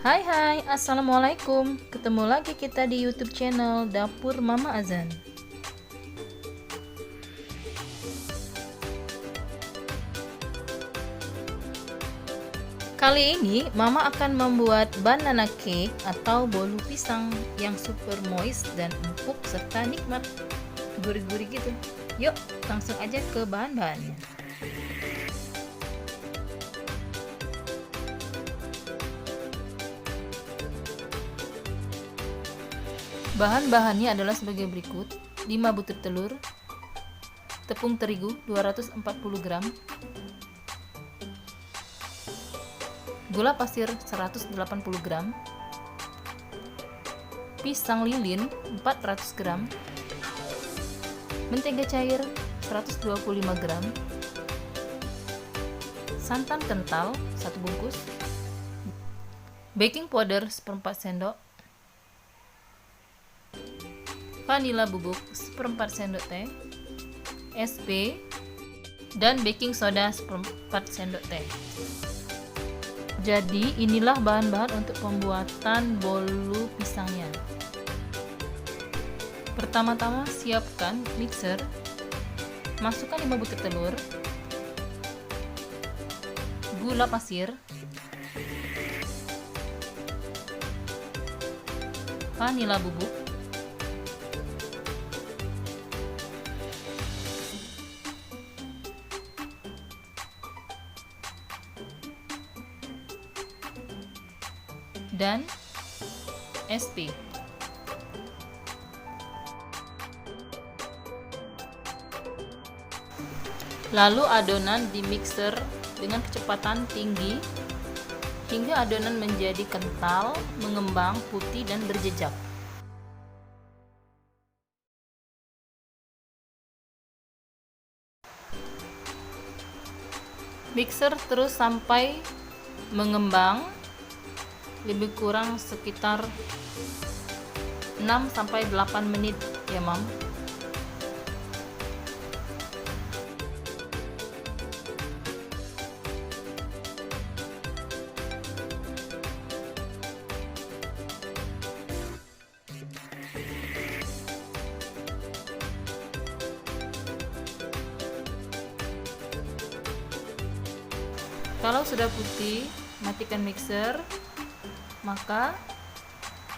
Hai, assalamualaikum. Ketemu lagi kita di YouTube channel Dapur Mama Azan. Kali ini Mama akan membuat banana cake atau bolu pisang yang super moist dan empuk serta nikmat, gurih-gurih gitu. Yuk, langsung aja ke bahan-bahannya. Bahan-bahannya adalah sebagai berikut: 5 butir telur, tepung terigu 240 gram, gula pasir 180 gram, pisang lilin 400 gram, mentega cair 125 gram, santan kental 1 bungkus, baking powder 1/4 sendok, vanila bubuk 1/4 sendok teh, SP, dan baking soda 1/4 sendok teh. Jadi inilah bahan-bahan untuk pembuatan bolu pisangnya. Pertama-tama siapkan mixer, masukkan 5 butir telur, gula pasir, vanila bubuk, dan SP. Lalu adonan di mixer dengan kecepatan tinggi hingga adonan menjadi kental, mengembang, putih, dan berjejak. Mixer terus sampai mengembang, lebih kurang sekitar 6-8 menit ya Mam. Kalau sudah putih, matikan mixer.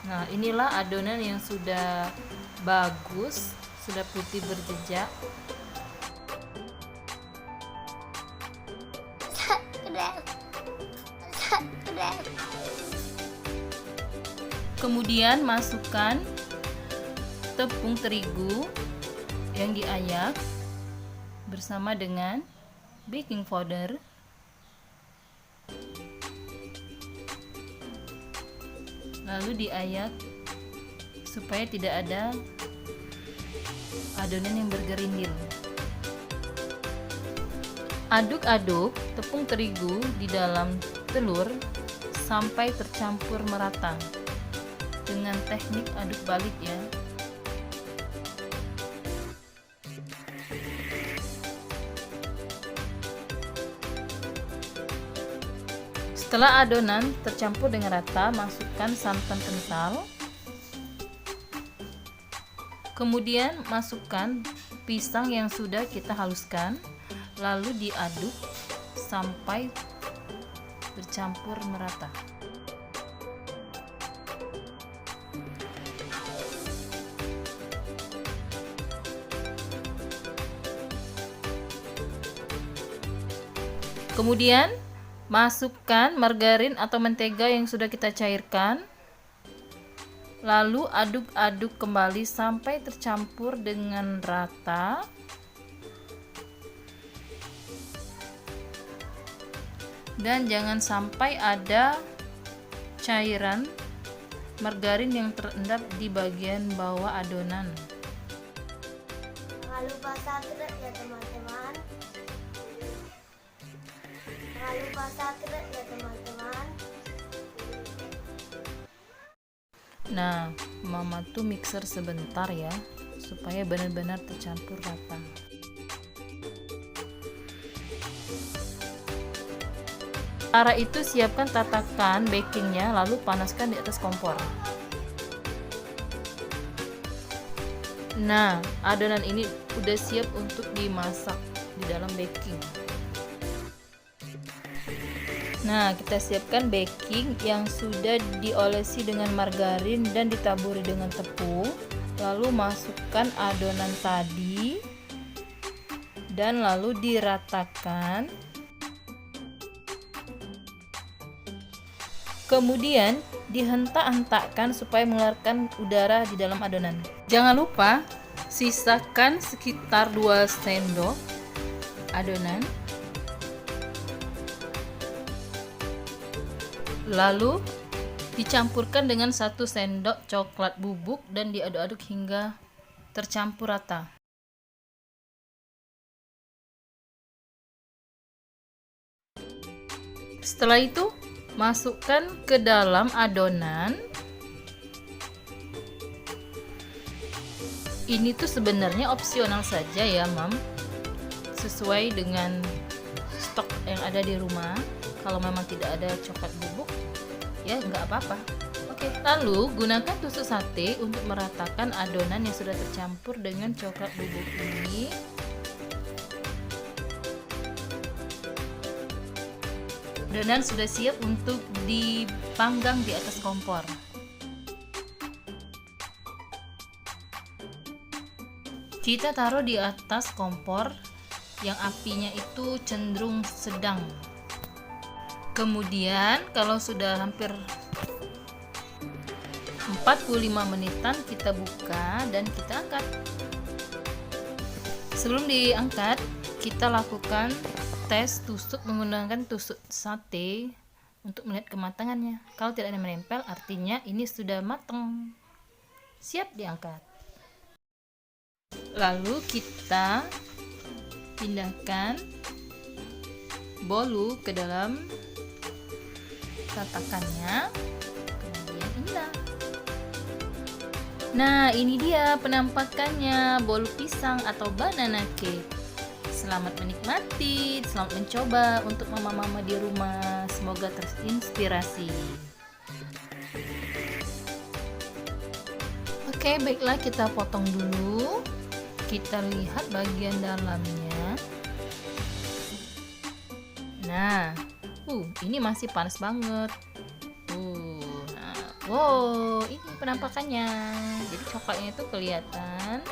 Nah, inilah adonan yang sudah bagus, sudah putih berjejak. Kemudian masukkan tepung terigu yang diayak bersama dengan baking powder, lalu diayak supaya tidak ada adonan yang bergerindil. Aduk-aduk tepung terigu di dalam telur sampai tercampur merata dengan teknik aduk balik ya. Setelah adonan tercampur dengan rata, masukkan santan kental. Kemudian masukkan pisang yang sudah kita haluskan, lalu diaduk sampai bercampur merata. Kemudian masukkan margarin atau mentega yang sudah kita cairkan, lalu aduk-aduk kembali sampai tercampur dengan rata. Dan jangan sampai ada cairan margarin yang terendap di bagian bawah adonan. Jangan lupa subscribe ya teman-teman. Jangan lupa subscribe ya teman-teman. Nah, Mama tuh mixer sebentar ya, supaya benar-benar tercampur rata. Sementara itu siapkan tatakan bakingnya, lalu panaskan di atas kompor. Nah, adonan ini udah siap untuk dimasak di dalam baking. Nah, kita siapkan baking yang sudah diolesi dengan margarin dan ditaburi dengan tepung. Lalu masukkan adonan tadi dan lalu diratakan. Kemudian dihentak-hentakkan supaya mengeluarkan udara di dalam adonan. Jangan lupa sisakan sekitar 2 sendok adonan. Lalu dicampurkan dengan 1 sendok coklat bubuk dan diaduk-aduk hingga tercampur rata. Setelah itu masukkan ke dalam adonan. Ini tuh sebenarnya opsional saja ya, Mam. Sesuai dengan stok yang ada di rumah. Kalau memang tidak ada coklat bubuk, ya nggak apa-apa. Oke, lalu gunakan tusuk sate untuk meratakan adonan yang sudah tercampur dengan coklat bubuk ini. Adonan sudah siap untuk dipanggang di atas kompor. Kita taruh di atas kompor yang apinya itu cenderung sedang. Kemudian kalau sudah hampir 45 menitan kita buka dan kita angkat. Sebelum diangkat, kita lakukan tes tusuk menggunakan tusuk sate untuk melihat kematangannya. Kalau tidak ada menempel, artinya ini sudah matang, siap diangkat. Lalu kita pindahkan bolu ke dalam tatakannya. Kemudian inilah. Nah, ini dia penampakannya bolu pisang atau banana cake. Selamat menikmati, selamat mencoba untuk mama-mama di rumah. Semoga terinspirasi. Oke, baiklah kita potong dulu. Kita lihat bagian dalamnya. Nah, ini masih panas banget. Wow, ini penampakannya. Jadi coklatnya itu kelihatan.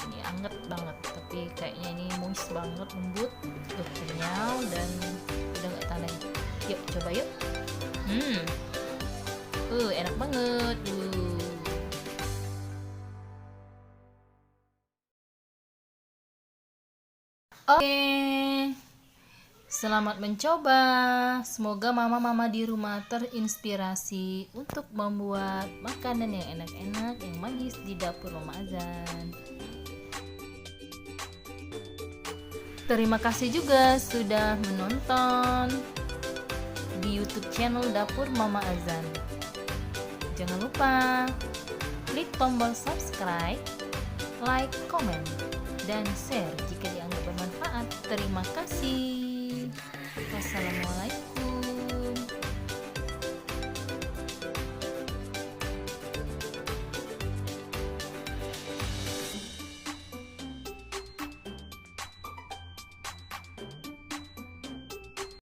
Ini anget banget, tapi kayaknya ini moist banget, lembut, kenyal dan udah nggak tahan lagi. Yuk coba yuk. Enak banget. Oke. Selamat mencoba. Semoga mama-mama di rumah terinspirasi untuk membuat makanan yang enak-enak, yang manis di dapur Mama Azan. Terima kasih juga sudah menonton di YouTube channel Dapur Mama Azan. Jangan lupa klik tombol subscribe, like, komen, dan share jika dianggap bermanfaat. Terima kasih. Wassalamualaikum.